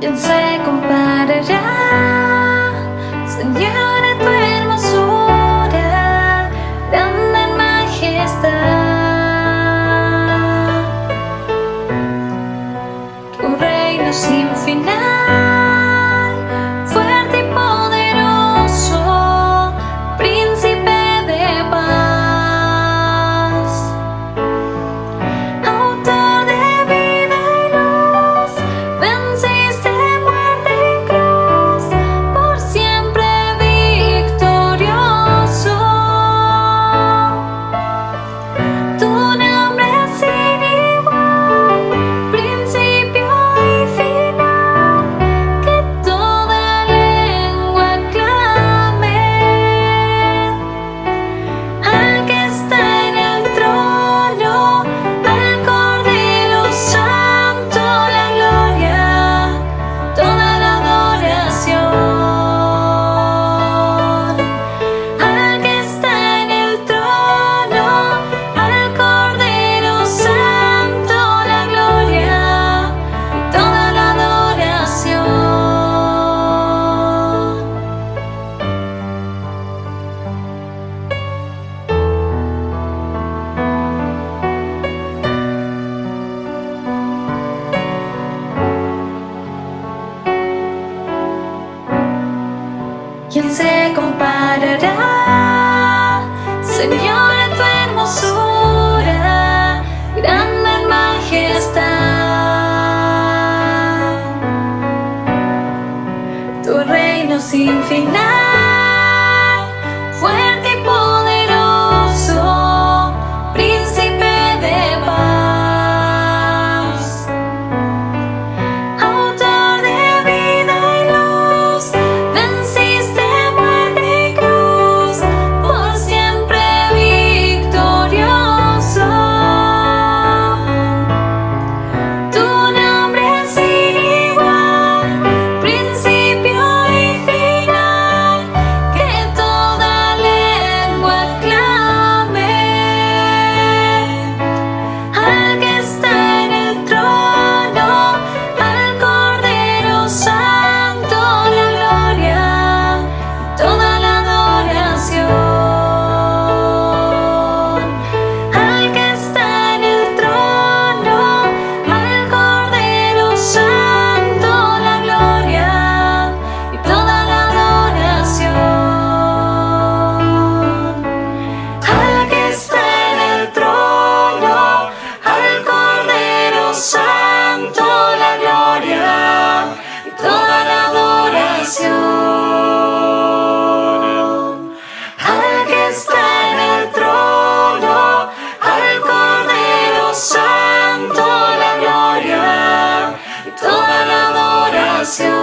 ¿Quién se comparará, Señor, a tu hermosura, grande en majestad? Tu reino sin final, fuerte y poderoso, príncipe de paz, autor de vida y luz, venciste muerte y cruz, por siempre victorioso. Tu nombre es sin igual, principio y final, que toda lengua clame al que está en el trono, al Cordero Santo, la gloria, toda la adoración. Al que está en el trono, al Cordero Santo, la gloria, toda la adoración. ¿Quién se comparará, Señor, a tu hermosura, grande en majestad? Tu reino sin final, fuerte y poderoso, príncipe de paz, autor de vida y luz, venciste muerte y cruz, por siempre victorioso. Tu nombre es sin igual, principio y final, que toda lengua clame al que está en el trono, al Cordero Santo, la gloria, toda la adoración. Al que está en el trono, al Cordero Santo, la gloria y toda la adoración. Al que está en el trono, al Cordero Santo, la gloria y toda la adoración. Al que está en el trono, al Cordero Santo, la gloria y toda la adoración.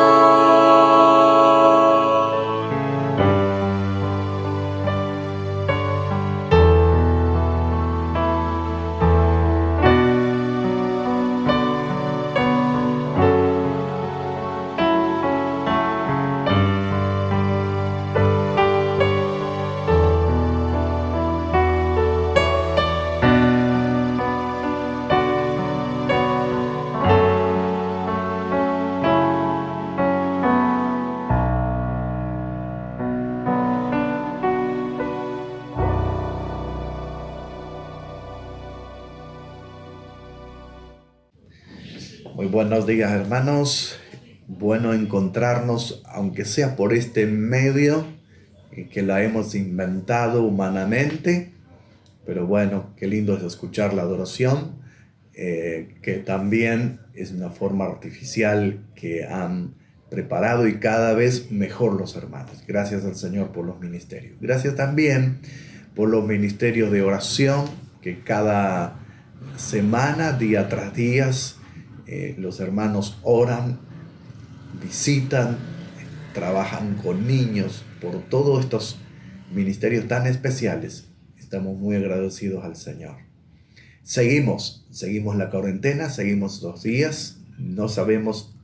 Muy buenos días, hermanos. Bueno encontrarnos, aunque sea por este medio que la hemos inventado humanamente, pero bueno, qué lindo es escuchar la adoración, que también es una forma artificial que han preparado y cada vez mejor los hermanos. Gracias al Señor por los ministerios. Gracias también por los ministerios de oración que cada semana, día tras día, los hermanos oran, visitan, trabajan con niños, por todos estos ministerios tan especiales. Estamos muy agradecidos al Señor. Seguimos la cuarentena, seguimos los días, no sabemos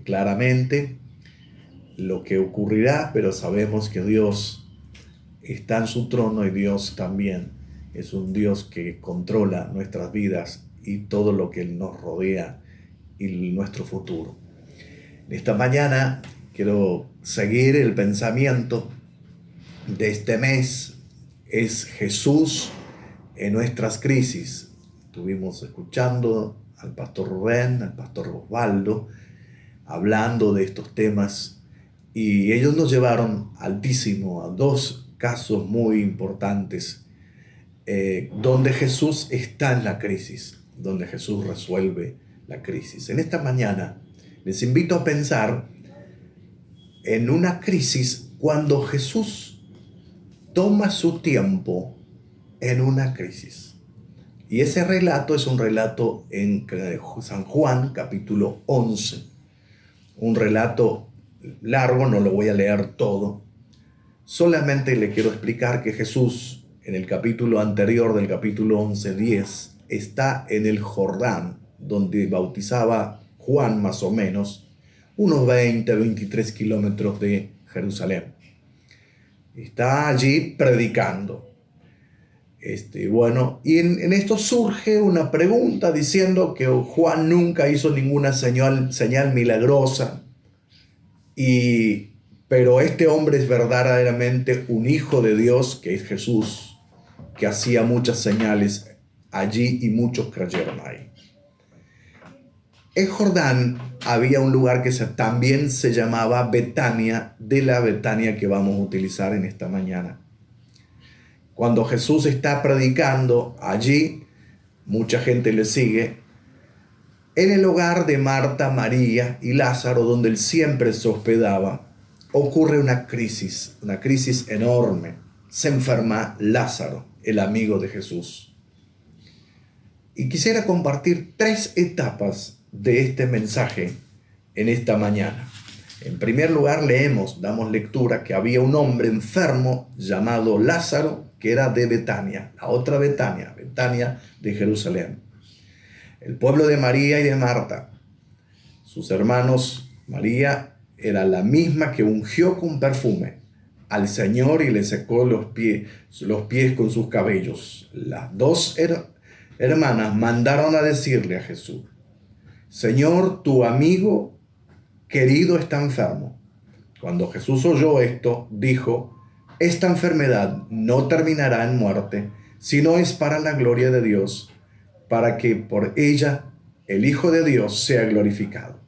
claramente lo que ocurrirá, pero sabemos que Dios está en su trono y Dios también es un Dios que controla nuestras vidas y todo lo que nos rodea y nuestro futuro. Esta mañana quiero seguir el pensamiento de este mes. Es Jesús en nuestras crisis. Estuvimos escuchando al pastor Rubén, al pastor Osvaldo, hablando de estos temas, y ellos nos llevaron altísimo a dos casos muy importantes donde Jesús está en la crisis, donde Jesús resuelve la crisis. En esta mañana les invito a pensar en una crisis cuando Jesús toma su tiempo en una crisis. Y ese relato es un relato en San Juan, capítulo 11. Un relato largo, no lo voy a leer todo. Solamente le quiero explicar que Jesús, en el capítulo anterior del capítulo 11:10, está en el Jordán, donde bautizaba Juan más o menos, unos 23 kilómetros de Jerusalén. Está allí predicando. Y en esto surge una pregunta diciendo que Juan nunca hizo ninguna señal milagrosa, pero este hombre es verdaderamente un hijo de Dios, que es Jesús, que hacía muchas señales allí y muchos creyeron ahí. En Jordán había un lugar que también se llamaba Betania, de la Betania que vamos a utilizar en esta mañana. Cuando Jesús está predicando allí, mucha gente le sigue. En el hogar de Marta, María y Lázaro, donde él siempre se hospedaba, ocurre una crisis enorme. Se enferma Lázaro, el amigo de Jesús. Y quisiera compartir 3 etapas de este mensaje en esta mañana. En primer lugar, damos lectura que había un hombre enfermo llamado Lázaro, que era de Betania, la otra Betania de Jerusalén. El pueblo de María y de Marta, sus hermanos. María era la misma que ungió con perfume al Señor y le secó los pies con sus cabellos. Las dos hermanas mandaron a decirle a Jesús: Señor, tu amigo querido está enfermo. Cuando Jesús oyó esto, dijo: esta enfermedad no terminará en muerte, sino es para la gloria de Dios, para que por ella el Hijo de Dios sea glorificado.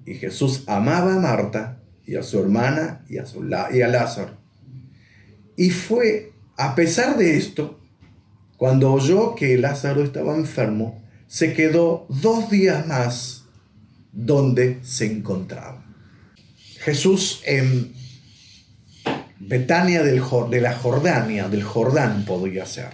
Y Jesús amaba a Marta y a su hermana y a Lázaro. Y fue, a pesar de esto, cuando oyó que Lázaro estaba enfermo, se quedó 2 días más donde se encontraba. Jesús en Betania del Jordán podría ser.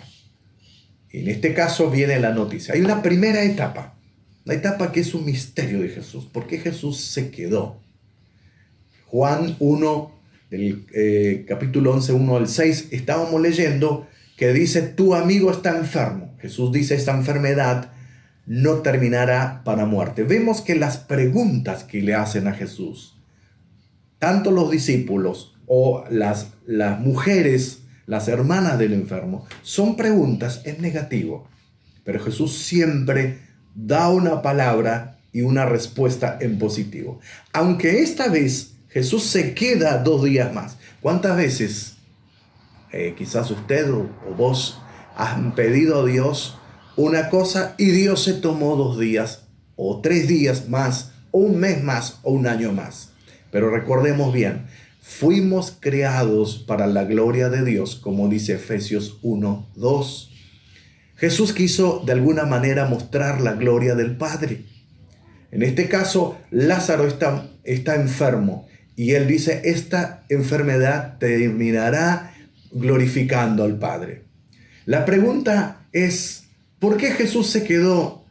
En este caso viene la noticia. Hay una primera etapa, la etapa que es un misterio de Jesús. ¿Por qué Jesús se quedó? Juan 1, del capítulo 11, 1 al 6, estábamos leyendo que dice: tu amigo está enfermo. Jesús dice: esta enfermedad no terminará para muerte. Vemos que las preguntas que le hacen a Jesús, tanto los discípulos o las mujeres, las hermanas del enfermo, son preguntas en negativo. Pero Jesús siempre da una palabra y una respuesta en positivo. Aunque esta vez Jesús se queda 2 días más. ¿Cuántas veces quizás usted o vos han pedido a Dios una cosa y Dios se tomó 2 días o 3 días más o un mes más o un año más? Pero recordemos bien, fuimos creados para la gloria de Dios, como dice Efesios 1:2. Jesús quiso de alguna manera mostrar la gloria del Padre. En este caso, Lázaro está enfermo y él dice: esta enfermedad terminará glorificando al Padre. La pregunta es: ¿por qué Jesús se quedó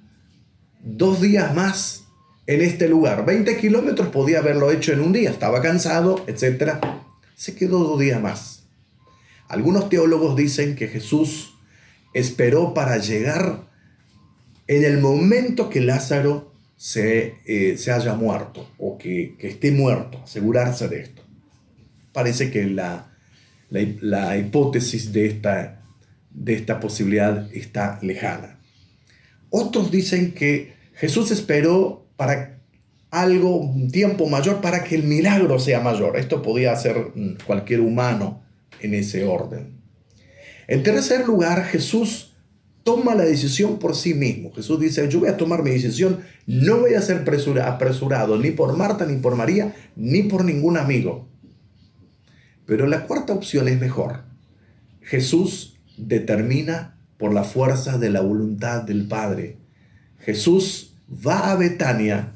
2 días más en este lugar? 20 kilómetros podía haberlo hecho en un día, estaba cansado, etc. Se quedó 2 días más. Algunos teólogos dicen que Jesús esperó para llegar en el momento que Lázaro se haya muerto o que esté muerto, asegurarse de esto. Parece que la hipótesis de esta posibilidad está lejana. Otros dicen que Jesús esperó para algo, un tiempo mayor para que el milagro sea mayor. Esto podía hacer cualquier humano en ese orden. En tercer lugar, Jesús toma la decisión por sí mismo. Jesús dice, yo voy a tomar mi decisión, no voy a ser apresurado ni por Marta, ni por María, ni por ningún amigo. Pero la cuarta opción es mejor. Jesús determina por la fuerza de la voluntad del Padre. Jesús va a Betania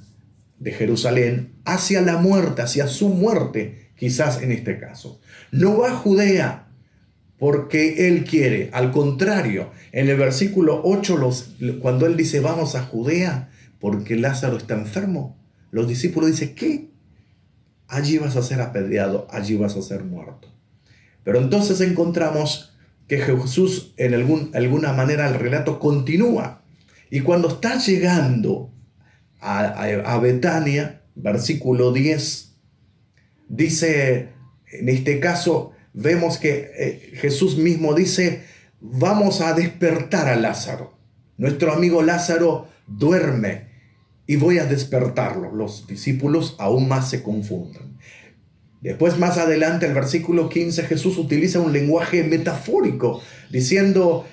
de Jerusalén hacia la muerte, hacia su muerte, quizás en este caso. No va a Judea porque Él quiere. Al contrario, en el versículo 8, cuando Él dice, vamos a Judea porque Lázaro está enfermo, los discípulos dicen, ¿qué? Allí vas a ser apedreado, allí vas a ser muerto. Pero entonces encontramos que Jesús, en alguna manera, el relato continúa. Y cuando está llegando a Betania, versículo 10, dice, en este caso, vemos que Jesús mismo dice, vamos a despertar a Lázaro. Nuestro amigo Lázaro duerme y voy a despertarlo. Los discípulos aún más se confunden. Después, más adelante, el versículo 15, Jesús utiliza un lenguaje metafórico, diciendo,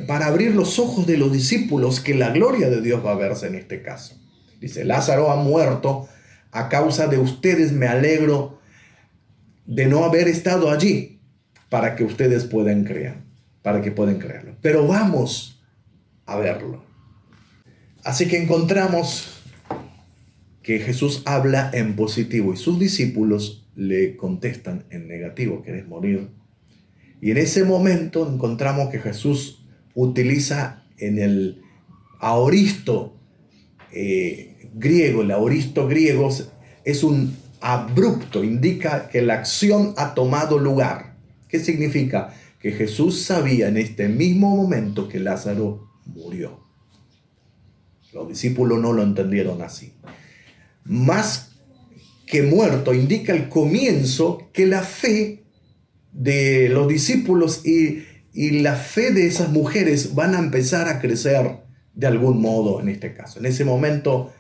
para abrir los ojos de los discípulos, que la gloria de Dios va a verse en este caso. Dice, Lázaro ha muerto, a causa de ustedes me alegro de no haber estado allí, para que ustedes puedan creer, para que puedan creerlo. Pero vamos a verlo. Así que encontramos que Jesús habla en positivo y sus discípulos le contestan en negativo, ¿querés morir? Y en ese momento encontramos que Jesús utiliza en el aoristo griego. El aoristo griego es un abrupto, indica que la acción ha tomado lugar. ¿Qué significa? Que Jesús sabía en este mismo momento que Lázaro murió. Los discípulos no lo entendieron así. Más que muerto indica el comienzo, que la fe de los discípulos y la fe de esas mujeres van a empezar a crecer de algún modo en este caso. En ese momento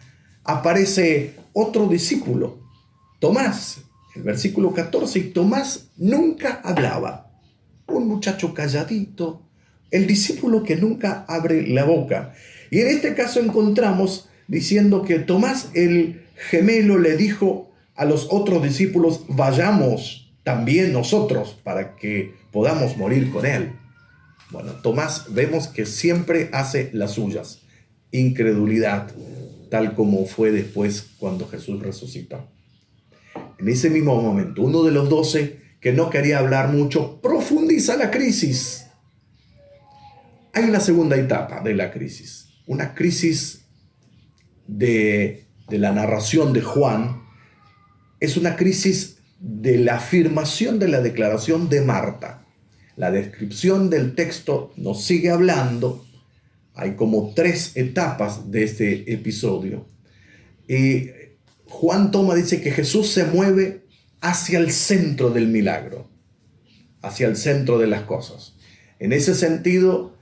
aparece otro discípulo, Tomás, el versículo 14, y Tomás nunca hablaba. Un muchacho calladito, el discípulo que nunca abre la boca. Y en este caso encontramos diciendo que Tomás, el gemelo, le dijo a los otros discípulos, vayamos también nosotros para que podamos morir con él. Bueno, Tomás vemos que siempre hace las suyas. Incredulidad, tal como fue después cuando Jesús resucitó. En ese mismo momento, uno de los 12, que no quería hablar mucho, profundiza la crisis. Hay una segunda etapa de la crisis. Una crisis de la narración de Juan. Es una crisis de la afirmación de la declaración de Marta. La descripción del texto nos sigue hablando. Hay como 3 etapas de este episodio. Y Juan dice que Jesús se mueve hacia el centro del milagro, hacia el centro de las cosas. En ese sentido,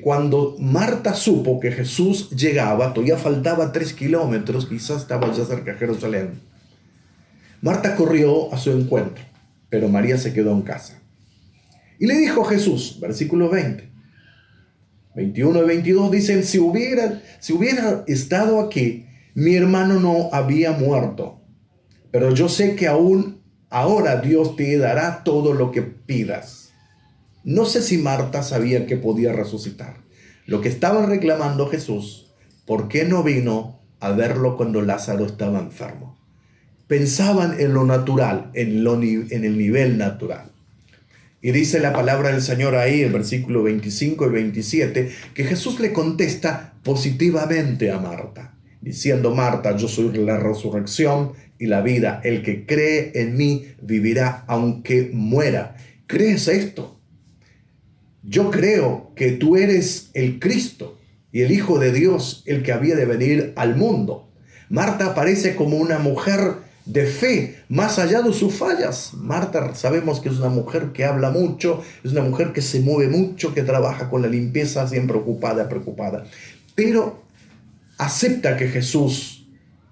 cuando Marta supo que Jesús llegaba, todavía faltaba 3 kilómetros, quizás estaba ya cerca de Jerusalén. Marta corrió a su encuentro, pero María se quedó en casa. Y le dijo a Jesús, versículo 20, 21 y 22 dicen, si hubiera estado aquí, mi hermano no había muerto. Pero yo sé que aún ahora Dios te dará todo lo que pidas. No sé si Marta sabía que podía resucitar. Lo que estaba reclamando Jesús, ¿por qué no vino a verlo cuando Lázaro estaba enfermo? Pensaban en lo natural, en el nivel natural. Y dice la palabra del Señor ahí, el versículo 25 y 27, que Jesús le contesta positivamente a Marta, diciendo, Marta, yo soy la resurrección y la vida. El que cree en mí vivirá aunque muera. ¿Crees esto? Yo creo que tú eres el Cristo y el Hijo de Dios, el que había de venir al mundo. Marta aparece como una mujer de fe, más allá de sus fallas. Marta sabemos que es una mujer que habla mucho, es una mujer que se mueve mucho, que trabaja con la limpieza, siempre preocupada. Pero acepta que Jesús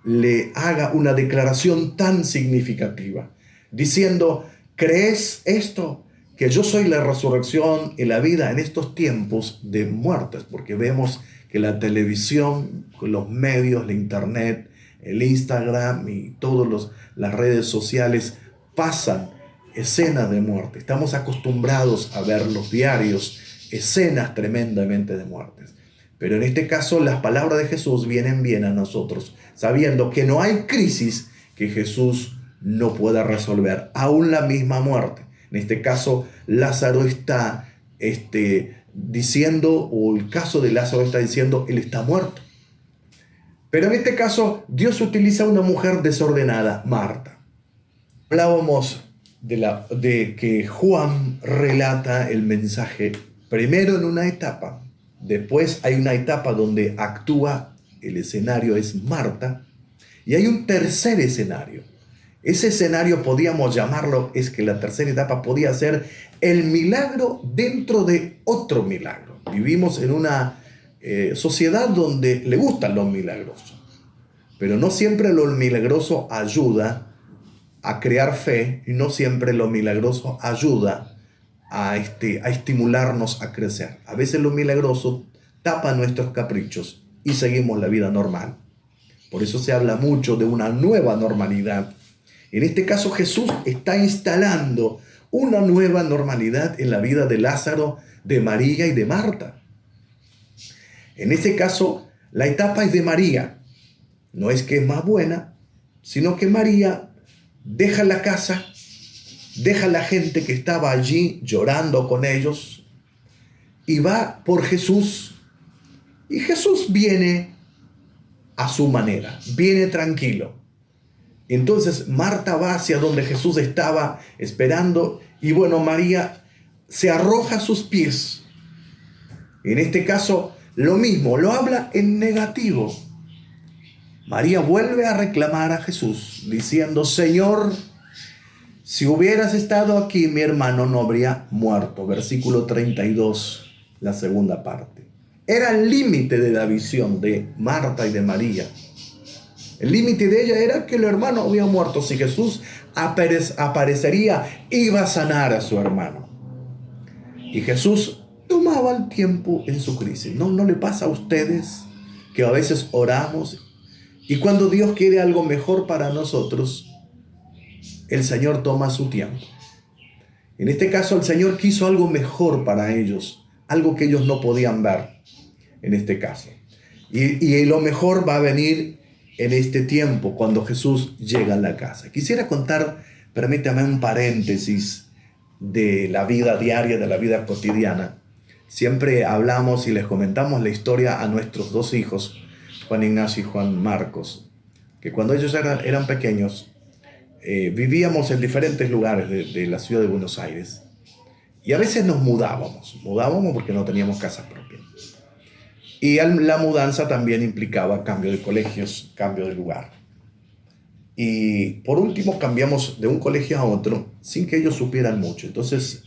le haga una declaración tan significativa, diciendo: ¿crees esto? Que yo soy la resurrección y la vida en estos tiempos de muertes, porque vemos que la televisión, los medios, la internet, el Instagram y todas las redes sociales pasan escenas de muerte. Estamos acostumbrados a ver los diarios, escenas tremendamente de muertes. Pero en este caso las palabras de Jesús vienen bien a nosotros, sabiendo que no hay crisis que Jesús no pueda resolver, aún la misma muerte. En este caso, Lázaro está diciendo, o el caso de Lázaro está diciendo, él está muerto. Pero en este caso, Dios utiliza a una mujer desordenada, Marta. Hablábamos de que Juan relata el mensaje primero en una etapa, después hay una etapa donde actúa, el escenario es Marta, y hay un tercer escenario. Ese escenario podíamos llamarlo, es que la tercera etapa podía ser el milagro dentro de otro milagro. Vivimos en una sociedad donde le gustan los milagros, pero no siempre lo milagroso ayuda a crear fe y no siempre lo milagroso ayuda a estimularnos a crecer. A veces lo milagroso tapa nuestros caprichos y seguimos la vida normal. Por eso se habla mucho de una nueva normalidad. En este caso, Jesús está instalando una nueva normalidad en la vida de Lázaro, de María y de Marta. En este caso, la etapa es de María. No es que es más buena, sino que María deja la casa, deja la gente que estaba allí llorando con ellos y va por Jesús. Y Jesús viene a su manera, viene tranquilo. Entonces Marta va hacia donde Jesús estaba esperando y bueno, María se arroja a sus pies. En este caso, lo mismo, lo habla en negativo. María vuelve a reclamar a Jesús diciendo: Señor, si hubieras estado aquí, mi hermano no habría muerto. Versículo 32, la segunda parte. Era el límite de la visión de Marta y de María. El límite de ella era que el hermano había muerto. Si Jesús aparecería, iba a sanar a su hermano. Y Jesús tomaba el tiempo en su crisis. ¿No le pasa a ustedes que a veces oramos y cuando Dios quiere algo mejor para nosotros, el Señor toma su tiempo? En este caso, el Señor quiso algo mejor para ellos, algo que ellos no podían ver en este caso. Y lo mejor va a venir en este tiempo, cuando Jesús llega a la casa. Quisiera contar, permítame un paréntesis de la vida diaria, de la vida cotidiana. Siempre hablamos y les comentamos la historia a nuestros dos hijos, Juan Ignacio y Juan Marcos, que cuando ellos eran pequeños, vivíamos en diferentes lugares de la ciudad de Buenos Aires. Y a veces nos mudábamos porque no teníamos casa propia. Y la mudanza también implicaba cambio de colegios, cambio de lugar. Y por último cambiamos de un colegio a otro sin que ellos supieran mucho. Entonces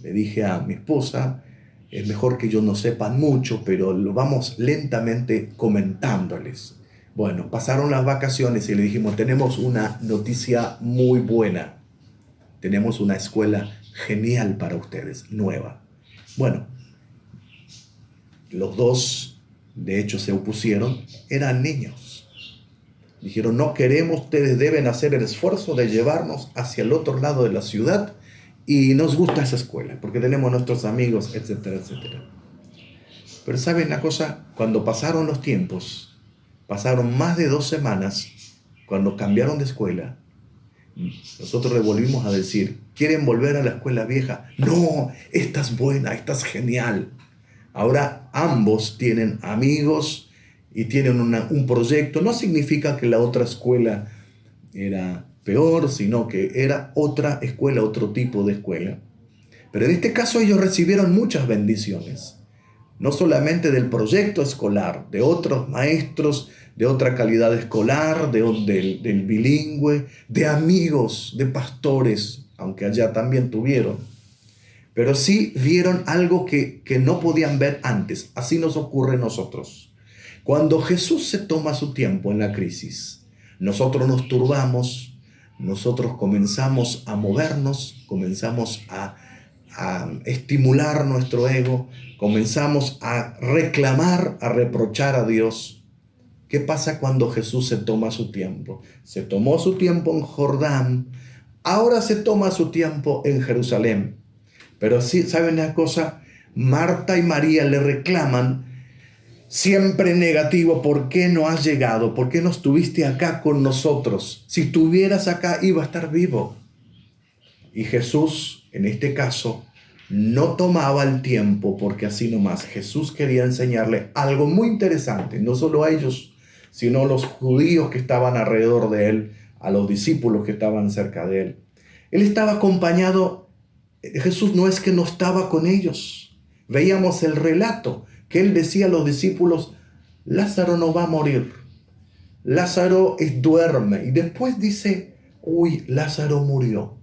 le dije a mi esposa: es mejor que ellos no sepan mucho, pero lo vamos lentamente comentándoles. Bueno, pasaron las vacaciones y le dijimos: tenemos una noticia muy buena. Tenemos una escuela genial para ustedes, nueva. Bueno, los dos, de hecho, se opusieron, eran niños. Dijeron: no queremos, ustedes deben hacer el esfuerzo de llevarnos hacia el otro lado de la ciudad y nos gusta esa escuela, porque tenemos nuestros amigos, etcétera, etcétera. Pero ¿saben una cosa? Cuando pasaron los tiempos, pasaron más de 2 semanas, cuando cambiaron de escuela, nosotros le volvimos a decir: ¿quieren volver a la escuela vieja? No, esta es buena, esta es genial. Ahora ambos tienen amigos y tienen un proyecto. No significa que la otra escuela era peor, sino que era otra escuela, otro tipo de escuela. Pero en este caso ellos recibieron muchas bendiciones. No solamente del proyecto escolar, de otros maestros, de otra calidad escolar, del bilingüe, de amigos, de pastores, aunque allá también tuvieron. Pero sí vieron algo que no podían ver antes. Así nos ocurre a nosotros. Cuando Jesús se toma su tiempo en la crisis, nosotros nos turbamos, nosotros comenzamos a movernos, comenzamos a estimular nuestro ego, comenzamos a reclamar, a reprochar a Dios. ¿Qué pasa cuando Jesús se toma su tiempo? Se tomó su tiempo en Jordán, ahora se toma su tiempo en Jerusalén. Pero sí, ¿saben una cosa? Marta y María le reclaman siempre negativo. ¿Por qué no has llegado? ¿Por qué no estuviste acá con nosotros? Si estuvieras acá, iba a estar vivo. Y Jesús, en este caso, no tomaba el tiempo porque así nomás. Jesús quería enseñarle algo muy interesante, no solo a ellos, sino a los judíos que estaban alrededor de él, a los discípulos que estaban cerca de él. Él estaba acompañado. Jesús no es que no estaba con ellos. Veíamos el relato que él decía a los discípulos: Lázaro no va a morir, Lázaro duerme. Y después dice: uy, Lázaro murió.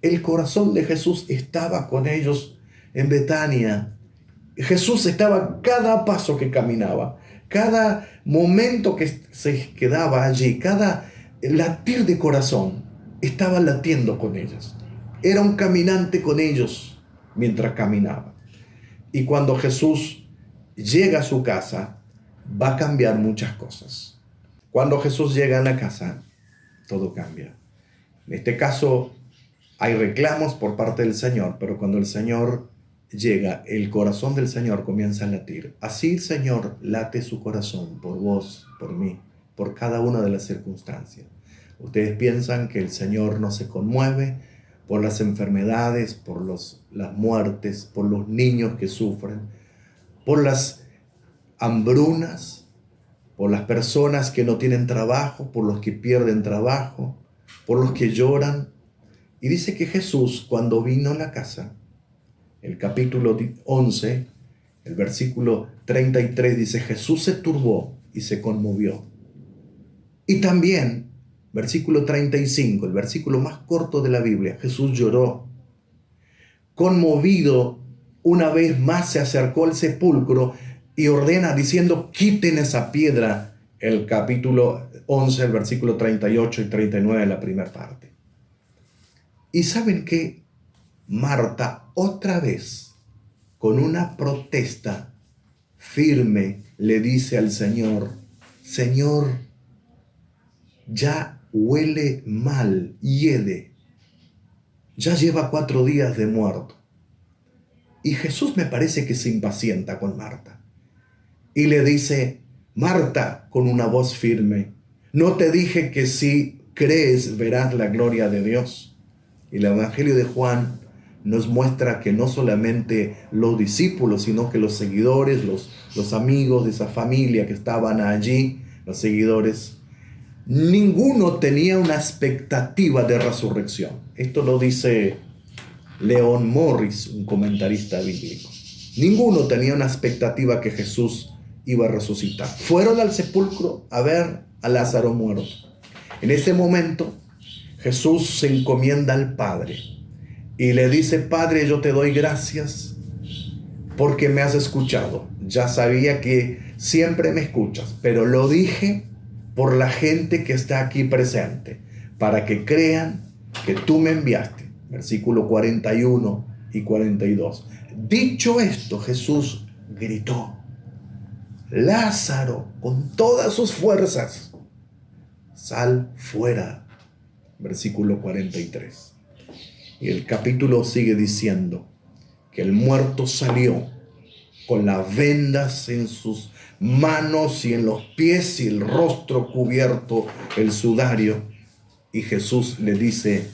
El corazón de Jesús estaba con ellos en Betania. Jesús estaba cada paso que caminaba, cada momento que se quedaba allí, cada latir de corazón, estaba latiendo con ellos. Era un caminante con ellos mientras caminaba. Y cuando Jesús llega a su casa, va a cambiar muchas cosas. Cuando Jesús llega a la casa, todo cambia. En este caso, hay reclamos por parte del Señor, pero cuando el Señor llega, el corazón del Señor comienza a latir. Así el Señor late su corazón por vos, por mí, por cada una de las circunstancias. Ustedes piensan que el Señor no se conmueve por las enfermedades, por las muertes, por los niños que sufren, por las hambrunas, por las personas que no tienen trabajo, por los que pierden trabajo, por los que lloran. Y dice que Jesús, cuando vino a la casa, el capítulo 11, el versículo 33, dice: Jesús se turbó y se conmovió. Y también, versículo 35, el versículo más corto de la Biblia, Jesús lloró. Conmovido, una vez más se acercó al sepulcro y ordena diciendo: quiten esa piedra. El capítulo 11, el versículo 38 y 39, la primera parte. Y ¿saben qué? Marta otra vez, con una protesta firme, le dice al Señor: Señor, ya huele mal, hiede. Ya lleva 4 días de muerto. Y Jesús me parece que se impacienta con Marta. Y le dice: Marta, con una voz firme, ¿no te dije que si crees verás la gloria de Dios? Y el Evangelio de Juan nos muestra que no solamente los discípulos, sino que los seguidores, los amigos de esa familia que estaban allí, los seguidores, ninguno tenía una expectativa de resurrección. Esto lo dice Leon Morris, un comentarista bíblico. Ninguno tenía una expectativa que Jesús iba a resucitar. Fueron al sepulcro a ver a Lázaro muerto. En ese momento, Jesús se encomienda al Padre y le dice: Padre, yo te doy gracias porque me has escuchado. Ya sabía que siempre me escuchas, pero lo dije por la gente que está aquí presente, para que crean que tú me enviaste. Versículo 41 y 42. Dicho esto, Jesús gritó: Lázaro, con todas sus fuerzas, sal fuera. Versículo 43. Y el capítulo sigue diciendo que el muerto salió con las vendas en sus manos y en los pies y el rostro cubierto el sudario. Y Jesús le dice: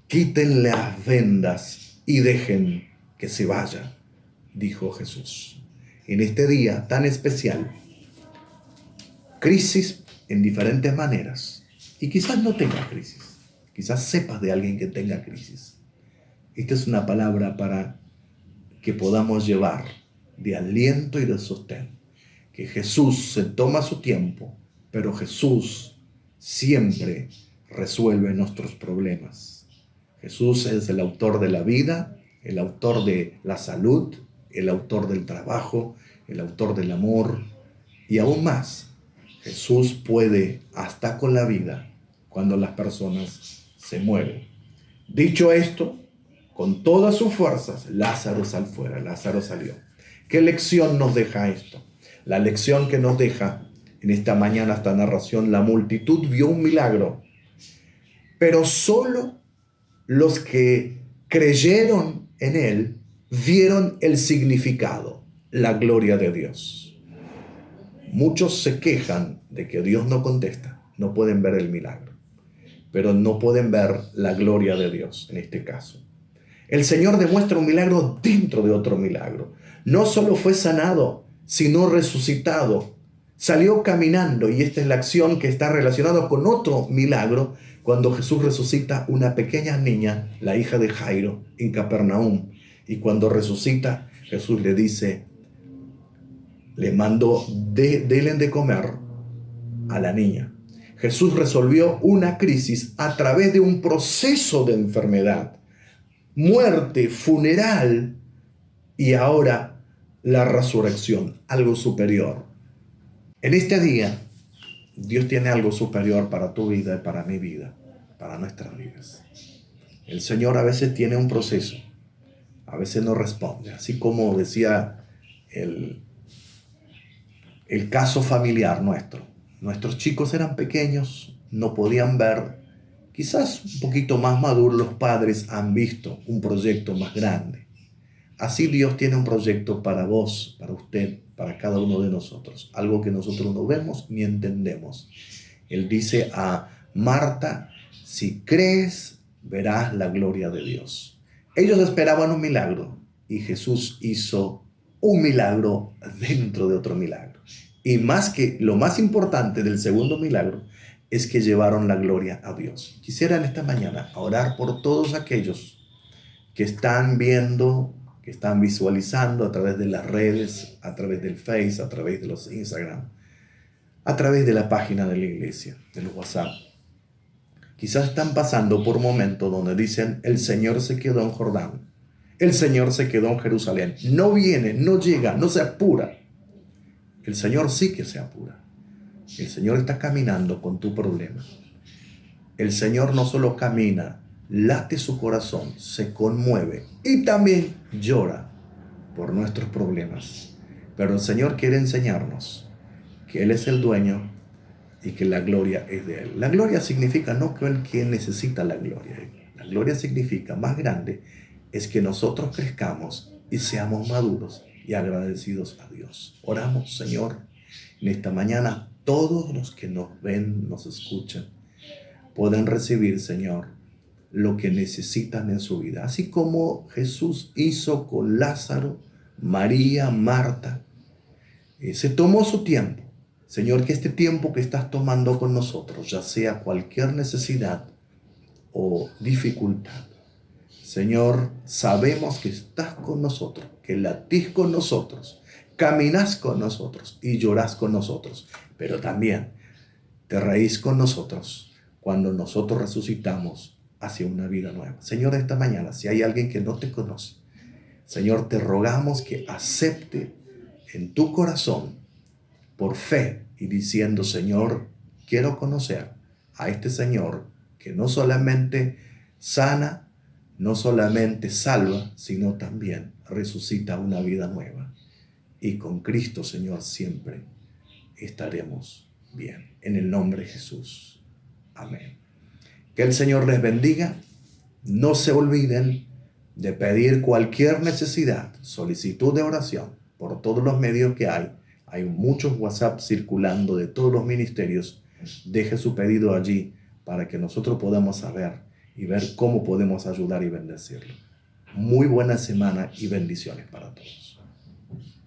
quiten las vendas y dejen que se vaya, dijo Jesús. En este día tan especial, crisis en diferentes maneras. Y quizás no tenga crisis, quizás sepas de alguien que tenga crisis. Esta es una palabra para que podamos llevar de aliento y de sostén. Que Jesús se toma su tiempo, pero Jesús siempre resuelve nuestros problemas. Jesús es el autor de la vida, el autor de la salud, el autor del trabajo, el autor del amor, Y aún más, Jesús puede hasta con la vida cuando las personas se mueren. Dicho esto, con todas sus fuerzas, Lázaro salió. ¿Qué lección nos deja esto? La lección que nos deja en esta mañana, esta narración: la multitud vio un milagro, pero solo los que creyeron en él vieron el significado, la gloria de Dios. Muchos se quejan de que Dios no contesta, no pueden ver el milagro, pero no pueden ver la gloria de Dios en este caso. El Señor demuestra un milagro dentro de otro milagro. No solo fue sanado, sino resucitado. Salió caminando, y esta es la acción que está relacionada con otro milagro, cuando Jesús resucita una pequeña niña, la hija de Jairo, en Capernaum. Y cuando resucita, Jesús le dice, le mandó, denle de comer a la niña. Jesús resolvió una crisis a través de un proceso de enfermedad, muerte, funeral, y ahora la resurrección, algo superior. En este día, Dios tiene algo superior para tu vida y para mi vida, para nuestras vidas. El Señor a veces tiene un proceso, a veces no responde, así como decía el caso familiar nuestro. Nuestros chicos eran pequeños, no podían ver. Quizás un poquito más maduros, los padres han visto un proyecto más grande. Así Dios tiene un proyecto para vos, para usted, para cada uno de nosotros. Algo que nosotros no vemos ni entendemos. Él dice a Marta, si crees, verás la gloria de Dios. Ellos esperaban un milagro y Jesús hizo un milagro dentro de otro milagro. Y lo más importante del segundo milagro es que llevaron la gloria a Dios. Quisiera en esta mañana orar por todos aquellos que están viendo, que están visualizando a través de las redes, a través del Face, a través de los Instagram, a través de la página de la iglesia, del WhatsApp. Quizás están pasando por momentos donde dicen, el Señor se quedó en Jordán, el Señor se quedó en Jerusalén, no viene, no llega, no se apura. El Señor sí que se apura. El Señor está caminando con tu problema. El Señor no solo camina, late su corazón, se conmueve y también llora por nuestros problemas. Pero el Señor quiere enseñarnos que Él es el dueño y que la gloria es de Él. La gloria significa no que Él quien necesita la gloria. La gloria significa, más grande, es que nosotros crezcamos y seamos maduros y agradecidos a Dios. Oramos, Señor, en esta mañana todos los que nos ven, nos escuchan, pueden recibir, Señor, lo que necesitan en su vida. Así como Jesús hizo con Lázaro, María, Marta, se tomó su tiempo. Señor, que este tiempo que estás tomando con nosotros, ya sea cualquier necesidad o dificultad, Señor, sabemos que estás con nosotros, que latís con nosotros, caminás con nosotros y llorás con nosotros, pero también te reís con nosotros cuando nosotros resucitamos hacia una vida nueva. Señor, esta mañana, si hay alguien que no te conoce, Señor, te rogamos que acepte en tu corazón por fe y diciendo, Señor, quiero conocer a este Señor que no solamente sana, no solamente salva, sino también resucita una vida nueva. Y con Cristo, Señor, siempre estaremos bien. En el nombre de Jesús. Amén. Que el Señor les bendiga. No se olviden de pedir cualquier necesidad, solicitud de oración por todos los medios que hay. Hay muchos WhatsApp circulando de todos los ministerios. Deje su pedido allí para que nosotros podamos saber y ver cómo podemos ayudar y bendecirlo. Muy buena semana y bendiciones para todos.